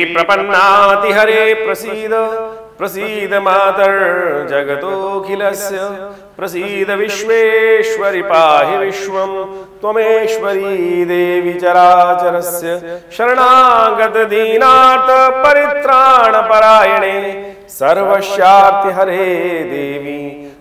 प्रपन्नाति हरे प्रसीद प्रसीद मातर् जगतोऽखिलस्य प्रसीद विश्वेश्वरि पाहि विश्वं त्वमेश्वरी देवी चराचरस्य शरणागत दीनार्थ परित्राण परायणे सर्वस्यार्ति हरे देवी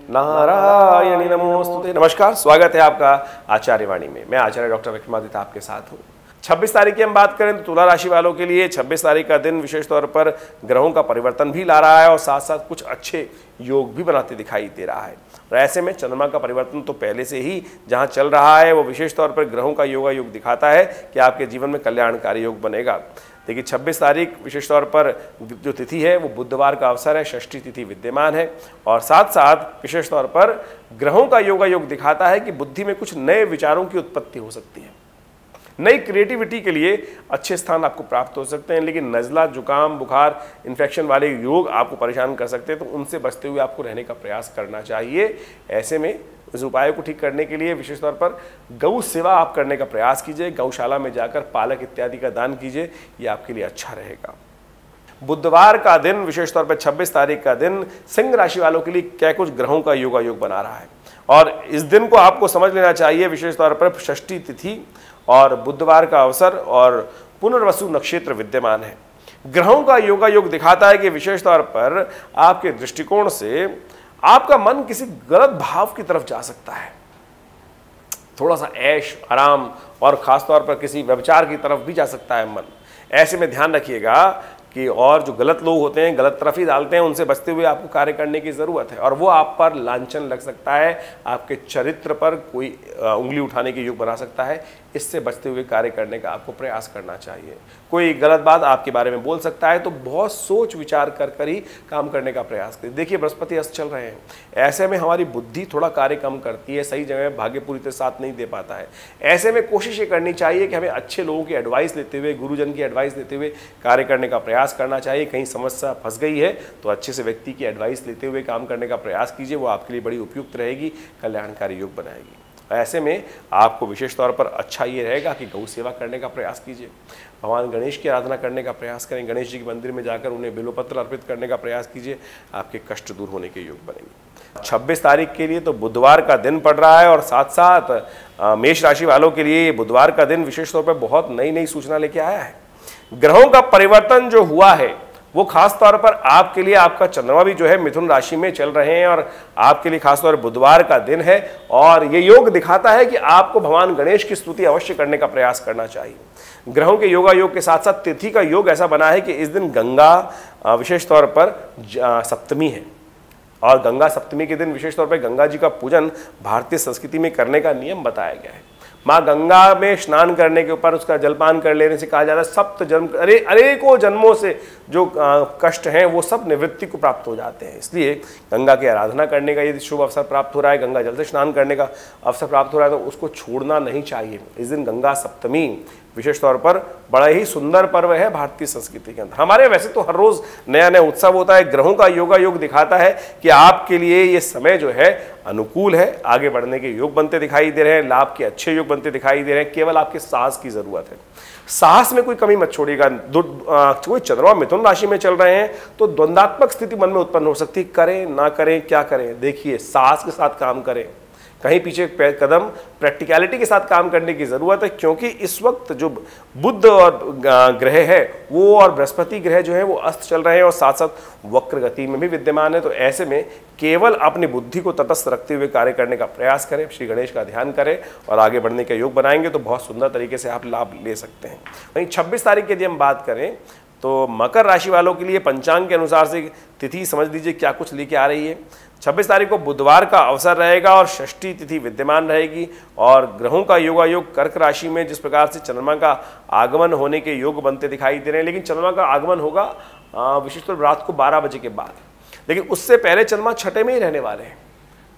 नारायणी नमोस्तुते। नमस्कार, स्वागत है आपका आचार्य वाणी में। मैं आचार्य डॉक्टर विक्रमादित्य आपके साथ हूँ। 26 तारीख की हम बात करें तो तुला राशि वालों के लिए 26 तारीख का दिन विशेष तौर पर ग्रहों का परिवर्तन भी ला रहा है और साथ साथ कुछ अच्छे योग भी बनाते दिखाई दे रहा है। और ऐसे में चंद्रमा का परिवर्तन तो पहले से ही जहां चल रहा है वो विशेष तौर पर ग्रहों का योगा योग दिखाता है कि आपके जीवन में कल्याणकारी योग बनेगा। देखिए 26 तारीख विशेष तौर पर जो तिथि है वो बुधवार का अवसर है, षष्ठी तिथि विद्यमान है और साथ साथ विशेष तौर पर ग्रहों का योगा योग दिखाता है कि बुद्धि में कुछ नए विचारों की उत्पत्ति हो सकती है। नई क्रिएटिविटी के लिए अच्छे स्थान आपको प्राप्त हो सकते हैं, लेकिन नज़ला, जुकाम, बुखार, इन्फेक्शन वाले योग आपको परेशान कर सकते हैं, तो उनसे बचते हुए आपको रहने का प्रयास करना चाहिए। ऐसे में इस उपाय को ठीक करने के लिए विशेष तौर पर गौ सेवा आप करने का प्रयास कीजिए। गौशाला में जाकर पालक इत्यादि का दान कीजिए, ये आपके लिए अच्छा रहेगा। बुधवार का दिन विशेष तौर पर 26 तारीख का दिन सिंह राशि वालों के लिए क्या कुछ ग्रहों का योगा योग बना रहा है और इस दिन को आपको समझ लेना चाहिए। विशेष तौर पर षष्ठी तिथि और बुधवार का अवसर और पुनर्वसु नक्षत्र विद्यमान है। ग्रहों का योगा योग दिखाता है कि विशेष तौर पर आपके दृष्टिकोण से आपका मन किसी गलत भाव की तरफ जा सकता है, थोड़ा सा ऐश आराम और खास तौर पर किसी व्यभिचार की तरफ भी जा सकता है मन। ऐसे में ध्यान रखिएगा कि और जो गलत लोग होते हैं, गलत तरफ ही डालते हैं, उनसे बचते हुए आपको कार्य करने की ज़रूरत है और वो आप पर लांछन लग सकता है, आपके चरित्र पर कोई उंगली उठाने के योग बना सकता है। इससे बचते हुए कार्य करने का आपको प्रयास करना चाहिए। कोई गलत बात आपके बारे में बोल सकता है तो बहुत सोच विचार कर ही काम करने का प्रयास करिए। देखिए बृहस्पति अस्त चल रहे हैं, ऐसे में हमारी बुद्धि थोड़ा कार्य कम करती है, सही जगह भाग्य पूरी तरह साथ नहीं दे पाता है। ऐसे में कोशिश ये करनी चाहिए कि हमें अच्छे लोगों की एडवाइस लेते हुए, गुरुजन की एडवाइस लेते हुए कार्य करने का प्रयास करना चाहिए। कहीं समस्या फंस गई है तो अच्छे से व्यक्ति की एडवाइस लेते हुए काम करने का प्रयास कीजिए, वो आपके लिए बड़ी उपयुक्त रहेगी, कल्याणकारी योग बनाएगी। ऐसे में आपको विशेष तौर पर अच्छा ये रहेगा कि गौ सेवा करने का प्रयास कीजिए, भगवान गणेश की आराधना करने का प्रयास करें, गणेश जी के मंदिर में जाकर उन्हें बिल्वपत्र अर्पित करने का प्रयास कीजिए, आपके कष्ट दूर होने के योग बनेंगे। 26 तारीख के लिए तो बुधवार का दिन पड़ रहा है और साथ साथ मेष राशि वालों के लिए बुधवार का दिन विशेष तौर पर बहुत नई नई सूचना लेके आया है। ग्रहों का परिवर्तन जो हुआ है वो खास तौर पर आपके लिए, आपका चंद्रमा भी जो है मिथुन राशि में चल रहे हैं और आपके लिए खास तौर पर बुधवार का दिन है और ये योग दिखाता है कि आपको भगवान गणेश की स्तुति अवश्य करने का प्रयास करना चाहिए। ग्रहों के योगा योग के साथ साथ तिथि का योग ऐसा बना है कि इस दिन गंगा विशेष तौर पर सप्तमी है और गंगा सप्तमी के दिन विशेष तौर पर गंगा जी का पूजन भारतीय संस्कृति में करने का नियम बताया गया है। माँ गंगा में स्नान करने के ऊपर उसका जलपान कर लेने से कहा जाता है सप्त जन्म, अनेकों जन्मों से जो कष्ट हैं वो सब निवृत्ति को प्राप्त हो जाते हैं। इसलिए गंगा की आराधना करने का यदि शुभ अवसर प्राप्त हो रहा है, गंगा जल से स्नान करने का अवसर प्राप्त हो रहा है तो उसको छोड़ना नहीं चाहिए। इस दिन गंगा सप्तमी विशेष तौर पर बड़ा ही सुंदर पर्व है भारतीय संस्कृति के अंदर। हमारे वैसे तो हर रोज नया नया उत्सव होता है, ग्रहों का योगा योग दिखाता है कि आपके लिए ये समय जो है अनुकूल है, आगे बढ़ने के योग बनते दिखाई दे रहे हैं, लाभ के अच्छे योग बनते दिखाई दे रहे हैं। केवल आपके साहस की जरूरत है, साहस में कोई कमी मत छोड़िएगा। कोई चंद्रमा मिथुन राशि में चल रहे हैं तो द्वंद्वात्मक स्थिति मन में उत्पन्न हो सकती है, करें ना करें, क्या करें। देखिए साहस के साथ काम करें, कहीं पीछे कदम प्रैक्टिकलिटी के साथ काम करने की जरूरत है, क्योंकि इस वक्त जो बुध और ग्रह है वो और बृहस्पति ग्रह जो है वो अस्त चल रहे हैं और साथ साथ वक्र गति में भी विद्यमान है। तो ऐसे में केवल अपनी बुद्धि को तटस्थ रखते हुए कार्य करने का प्रयास करें, श्री गणेश का ध्यान करें और आगे बढ़ने के योग बनाएंगे तो बहुत सुंदर तरीके से आप लाभ ले सकते हैं। वहीं 26 तारीख की यदि हम बात करें तो मकर राशि वालों के लिए पंचांग के अनुसार से तिथि समझ लीजिए क्या कुछ लेके आ रही है। 26 तारीख को बुधवार का अवसर रहेगा और षष्ठी तिथि विद्यमान रहेगी और ग्रहों का योगा योग कर्क राशि में जिस प्रकार से चंद्रमा का आगमन होने के योग बनते दिखाई दे रहे हैं, लेकिन चंद्रमा का आगमन होगा विशेषतौर रात को 12 बजे के बाद, लेकिन उससे पहले चंद्रमा छठे में ही रहने वाले हैं।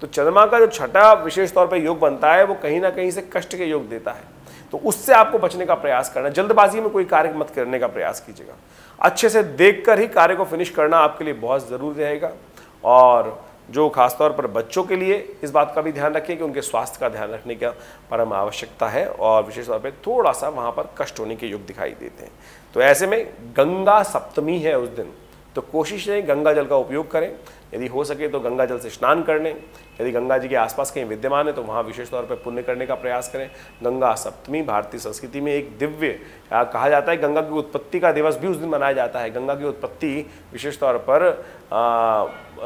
तो चंद्रमा का जो छठा विशेष तौर पर योग बनता है वो कहीं ना कहीं से कष्ट के योग देता है, तो उससे आपको बचने का प्रयास करना। जल्दबाजी में कोई कार्य मत करने का प्रयास कीजिएगा, अच्छे से देखकर ही कार्य को फिनिश करना आपके लिए बहुत ज़रूरी रहेगा। और जो खासतौर पर बच्चों के लिए इस बात का भी ध्यान रखें कि उनके स्वास्थ्य का ध्यान रखने का परम आवश्यकता है और विशेष तौर पर थोड़ा सा वहाँ पर कष्ट होने के योग दिखाई देते हैं। तो ऐसे में गंगा सप्तमी है उस दिन, तो कोशिश है गंगा जल का उपयोग करें। यदि हो सके तो गंगा जल से स्नान कर लें। यदि गंगा जी के आसपास कहीं विद्यमान है तो वहाँ विशेष तौर पर पुण्य करने का प्रयास करें। गंगा सप्तमी भारतीय संस्कृति में एक दिव्य कहा जाता है, गंगा की उत्पत्ति का दिवस भी उस दिन मनाया जाता है। गंगा की उत्पत्ति विशेष तौर पर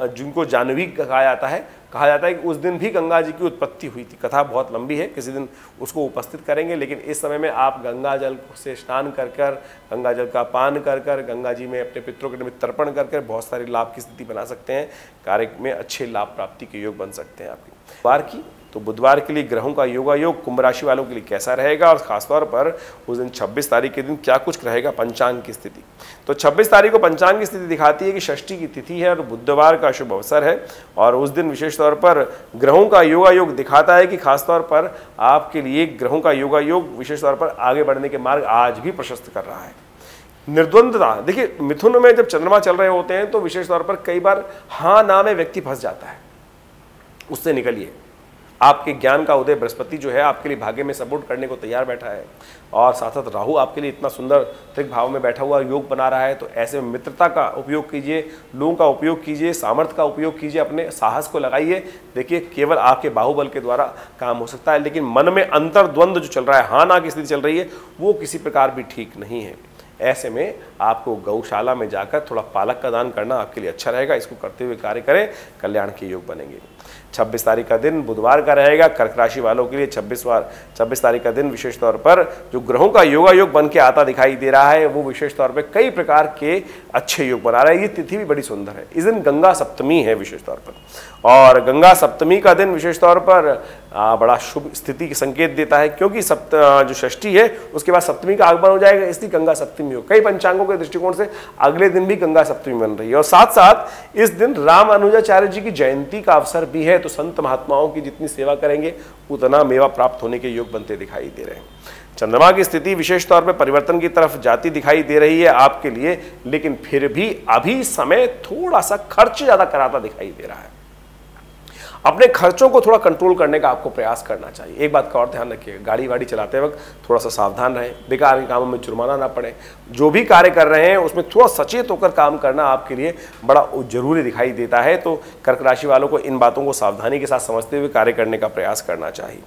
जिनको जाह्नवी कहा जाता है कि उस दिन भी गंगा जी की उत्पत्ति हुई थी। कथा बहुत लंबी है, किसी दिन उसको उपस्थित करेंगे, लेकिन इस समय में आप गंगा जल से स्नान कर कर, गंगा जल का पान कर कर, गंगा जी में अपने पितरों के निमित्त तर्पण कर कर बहुत सारे लाभ की स्थिति बना सकते हैं। कार्य में अच्छे लाभ प्राप्ति के योग बन सकते हैं आपकी। बुधवार की तो बुधवार के लिए ग्रहों का योगायोग कुंभ राशि वालों के लिए कैसा रहेगा, और खासतौर पर उस दिन 26 तारीख के दिन क्या कुछ रहेगा पंचांग की स्थिति। तो 26 तारीख को पंचांग की स्थिति दिखाती है कि षष्ठी की तिथि है और बुधवार का शुभ अवसर है, और उस दिन विशेष तौर पर ग्रहों का योगायोग दिखाता है कि खासतौर पर आपके लिए ग्रहों का योगायोग विशेष तौर पर आगे बढ़ने के मार्ग आज भी प्रशस्त कर रहा है। निर्द्वंद्वता, देखिए मिथुन में जब चंद्रमा चल रहे होते हैं तो विशेष तौर पर कई बार हाँ ना में व्यक्ति फंस जाता है, उससे निकलिए। आपके ज्ञान का उदय बृहस्पति जो है आपके लिए भाग्य में सपोर्ट करने को तैयार बैठा है, और साथ साथ राहु आपके लिए इतना सुंदर त्रिक भाव में बैठा हुआ योग बना रहा है। तो ऐसे में मित्रता का उपयोग कीजिए, लोगों का उपयोग कीजिए, सामर्थ्य का उपयोग कीजिए, अपने साहस को लगाइए। देखिए केवल आपके बाहुबल के द्वारा काम हो सकता है, लेकिन मन में अंतर्द्वंद जो चल रहा है, हाँ ना की स्थिति चल रही है, वो किसी प्रकार भी ठीक नहीं है। ऐसे में आपको गौशाला में जाकर थोड़ा पालक का दान करना आपके लिए अच्छा रहेगा। इसको करते हुए कार्य करें, कल्याण के योग बनेंगे। 26 तारीख का दिन बुधवार का रहेगा। कर्क राशि वालों के लिए 26 तारीख का दिन विशेष तौर पर जो ग्रहों का योगायोग बन के आता दिखाई दे रहा है, वो विशेष तौर पर कई प्रकार के अच्छे योग बना रहा है। ये तिथि भी बड़ी सुंदर है। इस दिन गंगा सप्तमी है विशेष तौर पर, और गंगा सप्तमी का दिन विशेष तौर पर बड़ा शुभ स्थिति के संकेत देता है, क्योंकि जो षष्ठी है उसके बाद सप्तमी का आगमन हो जाएगा, इसलिए गंगा सप्तमी हो। कई पंचांगों के दृष्टिकोण से अगले दिन भी गंगा सप्तमी बन रही है, और साथ साथ इस दिन राम अनुजाचार्य जी की जयंती का अवसर भी है। तो संत महात्माओं की जितनी सेवा करेंगे उतना मेवा प्राप्त होने के योग बनते दिखाई दे रहे हैं। चंद्रमा की स्थिति विशेष तौर पर परिवर्तन की तरफ जाती दिखाई दे रही है आपके लिए, लेकिन फिर भी अभी समय थोड़ा सा खर्च ज्यादा कराता दिखाई दे रहा है। अपने खर्चों को थोड़ा कंट्रोल करने का आपको प्रयास करना चाहिए। एक बात का और ध्यान रखिए, गाड़ी वाड़ी चलाते वक्त थोड़ा सा सावधान रहें, बेकार के कामों में जुर्माना ना पड़े। जो भी कार्य कर रहे हैं उसमें थोड़ा सचेत होकर काम करना आपके लिए बड़ा जरूरी दिखाई देता है। तो कर्क राशि वालों को इन बातों को सावधानी के साथ समझते हुए कार्य करने का प्रयास करना चाहिए।